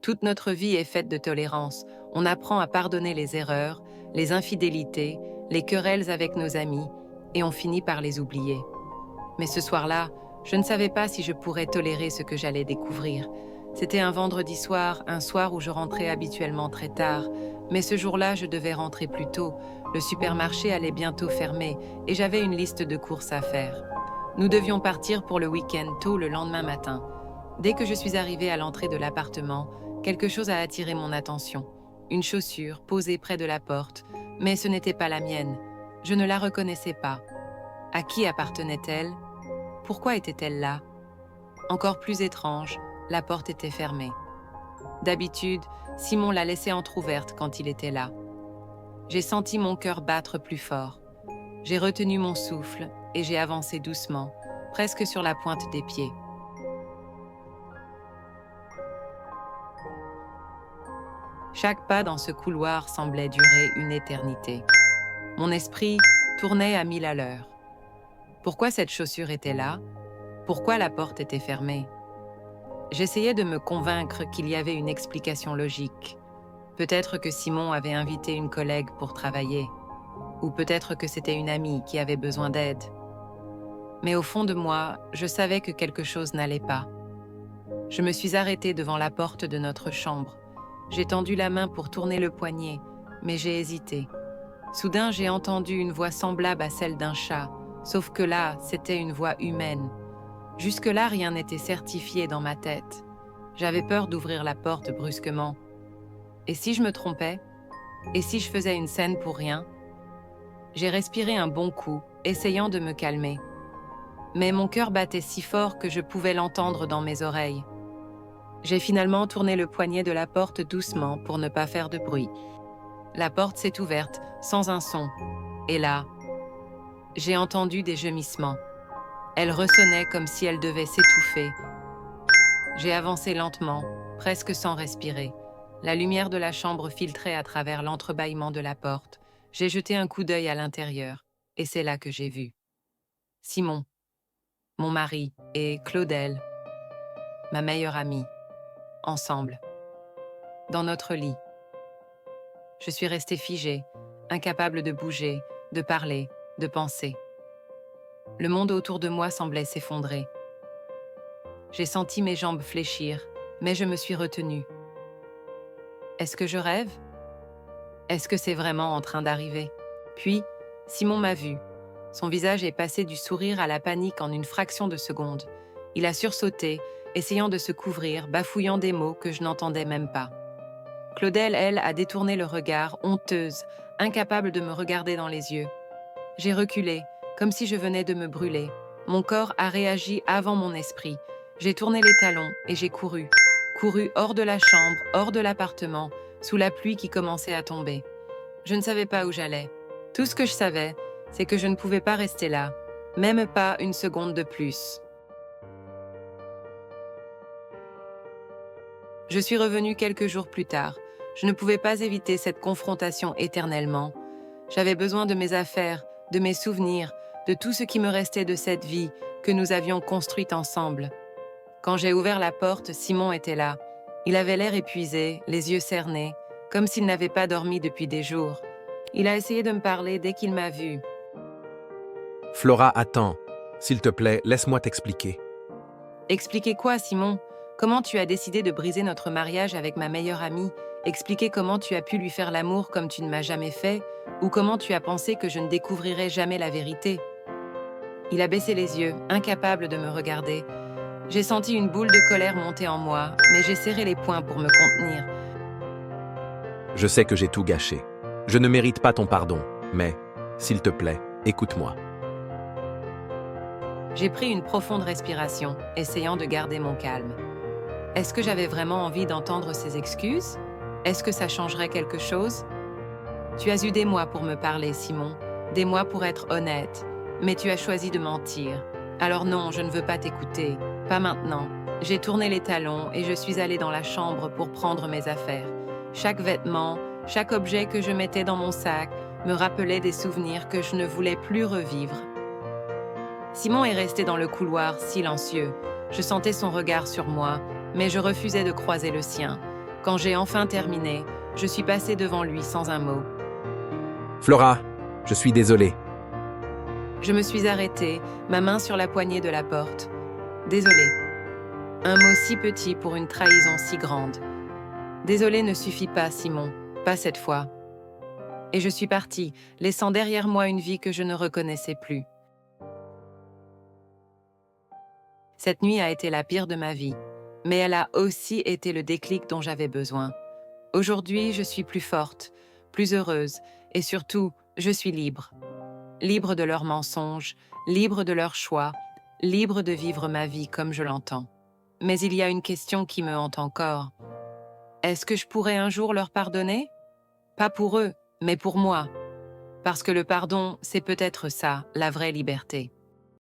Toute notre vie est faite de tolérance. On apprend à pardonner les erreurs, les infidélités, les querelles avec nos amis, et on finit par les oublier. Mais ce soir-là, je ne savais pas si je pourrais tolérer ce que j'allais découvrir. C'était un vendredi soir, un soir où je rentrais habituellement très tard, mais ce jour-là, je devais rentrer plus tôt. Le supermarché allait bientôt fermer et j'avais une liste de courses à faire. Nous devions partir pour le week-end tôt le lendemain matin. Dès que je suis arrivée à l'entrée de l'appartement, quelque chose a attiré mon attention. Une chaussure posée près de la porte, mais ce n'était pas la mienne. Je ne la reconnaissais pas. À qui appartenait-elle? Pourquoi était-elle là? Encore plus étrange, la porte était fermée. D'habitude, Simon la laissait entr'ouverte quand il était là. J'ai senti mon cœur battre plus fort. J'ai retenu mon souffle et j'ai avancé doucement, presque sur la pointe des pieds. Chaque pas dans ce couloir semblait durer une éternité. Mon esprit tournait à 1000 à l'heure. Pourquoi cette chaussure était là? Pourquoi la porte était fermée? J'essayais de me convaincre qu'il y avait une explication logique. Peut-être que Simon avait invité une collègue pour travailler, ou peut-être que c'était une amie qui avait besoin d'aide. Mais au fond de moi, je savais que quelque chose n'allait pas. Je me suis arrêtée devant la porte de notre chambre. J'ai tendu la main pour tourner le poignet, mais j'ai hésité. Soudain, j'ai entendu une voix semblable à celle d'un chat, sauf que là, c'était une voix humaine. Jusque-là, rien n'était certifié dans ma tête. J'avais peur d'ouvrir la porte brusquement. Et si je me trompais? Et si je faisais une scène pour rien? J'ai respiré un bon coup, essayant de me calmer. Mais mon cœur battait si fort que je pouvais l'entendre dans mes oreilles. J'ai finalement tourné le poignet de la porte doucement pour ne pas faire de bruit. La porte s'est ouverte, sans un son. Et là, j'ai entendu des gemissements. Elle ressonnait comme si elle devait s'étouffer. J'ai avancé lentement, presque sans respirer. La lumière de la chambre filtrait à travers l'entrebâillement de la porte. J'ai jeté un coup d'œil à l'intérieur, et c'est là que j'ai vu Simon, mon mari, et Claudel, ma meilleure amie, ensemble, dans notre lit. Je suis restée figée, incapable de bouger, de parler, de penser. Le monde autour de moi semblait s'effondrer. J'ai senti mes jambes fléchir, mais je me suis retenue. Est-ce que je rêve? Est-ce que c'est vraiment en train d'arriver? Puis, Simon m'a vue. Son visage est passé du sourire à la panique en une fraction de seconde. Il a sursauté, essayant de se couvrir, bafouillant des mots que je n'entendais même pas. Claudel, elle, a détourné le regard, honteuse, incapable de me regarder dans les yeux. J'ai reculé, comme si je venais de me brûler. Mon corps a réagi avant mon esprit. J'ai tourné les talons et j'ai couru. Couru hors de la chambre, hors de l'appartement, sous la pluie qui commençait à tomber. Je ne savais pas où j'allais. Tout ce que je savais, c'est que je ne pouvais pas rester là, même pas une seconde de plus. Je suis revenue quelques jours plus tard. Je ne pouvais pas éviter cette confrontation éternellement. J'avais besoin de mes affaires, de mes souvenirs, de tout ce qui me restait de cette vie que nous avions construite ensemble. Quand j'ai ouvert la porte, Simon était là. Il avait l'air épuisé, les yeux cernés, comme s'il n'avait pas dormi depuis des jours. Il a essayé de me parler dès qu'il m'a vue. Flora, attends. S'il te plaît, laisse-moi t'expliquer. Expliquer quoi, Simon? Comment tu as décidé de briser notre mariage avec ma meilleure amie? Expliquer comment tu as pu lui faire l'amour comme tu ne m'as jamais fait? Ou comment tu as pensé que je ne découvrirais jamais la vérité? Il a baissé les yeux, incapable de me regarder. J'ai senti une boule de colère monter en moi, mais j'ai serré les poings pour me contenir. Je sais que j'ai tout gâché. Je ne mérite pas ton pardon, mais, s'il te plaît, écoute-moi. J'ai pris une profonde respiration, essayant de garder mon calme. Est-ce que j'avais vraiment envie d'entendre ces excuses? Est-ce que ça changerait quelque chose? Tu as eu des mois pour me parler, Simon, des mois pour être honnête, mais tu as choisi de mentir. Alors non, je ne veux pas t'écouter, pas maintenant. J'ai tourné les talons et je suis allée dans la chambre pour prendre mes affaires. Chaque vêtement, chaque objet que je mettais dans mon sac me rappelait des souvenirs que je ne voulais plus revivre. Simon est resté dans le couloir, silencieux. Je sentais son regard sur moi, mais je refusais de croiser le sien. Quand j'ai enfin terminé, je suis passée devant lui sans un mot. Flora, je suis désolé. Je me suis arrêtée, ma main sur la poignée de la porte. Désolée. Un mot si petit pour une trahison si grande. Désolée ne suffit pas, Simon, pas cette fois. Et je suis partie, laissant derrière moi une vie que je ne reconnaissais plus. Cette nuit a été la pire de ma vie, mais elle a aussi été le déclic dont j'avais besoin. Aujourd'hui, je suis plus forte, plus heureuse, et surtout, je suis libre. Libre de leurs mensonges, libre de leurs choix, libre de vivre ma vie comme je l'entends. Mais il y a une question qui me hante encore. Est-ce que je pourrais un jour leur pardonner? Pas pour eux, mais pour moi. Parce que le pardon, c'est peut-être ça, la vraie liberté.